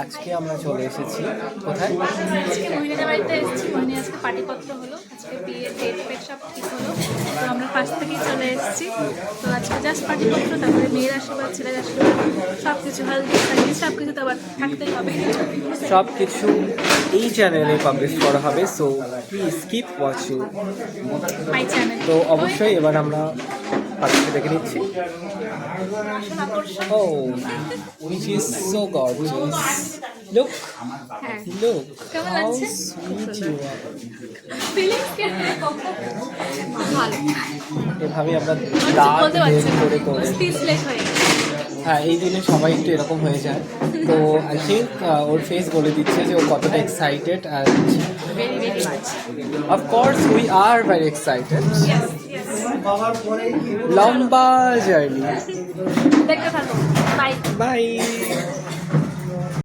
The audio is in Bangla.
আজকে আমরা চলে এসেছি কোথায়? আজকে মহিলাদের বাড়িতে এসেছি। মহিনী আজকে পার্টিপত্র হলো, আজকে বিয়ে ডেট ফেট সব ঠিক হলো। তো আমরা ফার্স্ট থেকেই চলে এসেছি। তো আজকে জাস্ট পার্টিপত্র, তারপরে মেয়ের আশীর্বাদ, ছেলের আশীর্বাদ, সব কিছু হলদি সঙ্গীত সব কিছু তো আবার থাকতেই হবে। সব কিছু এই চ্যানেলে পাবলিশ করা হবে, so please keep watching. My channel. তো অবশ্যই এবার আমরা পাখিকে দেখে নিচ্ছি। ও she is so gorgeous. Look, হ্যাঁ, look কেমন how লাগছে? sweet you are. ফিলিংস ভালো, এভাবে আমরা কিছু দাঁত বলতে বের পারছি করে করে, স্পিচলেস হয়ে গেছে। হ্যাঁ এই দিনে সবাই একটু এরকম হয়ে যায়। তো আই থিঙ্ক ওর ফেস বলে দিচ্ছে যে ও কতটা excited, and very very much. Of course we are very excited. Yes yes, লম্বা জার্নি। দেখতে থাকো। বাই। বাই।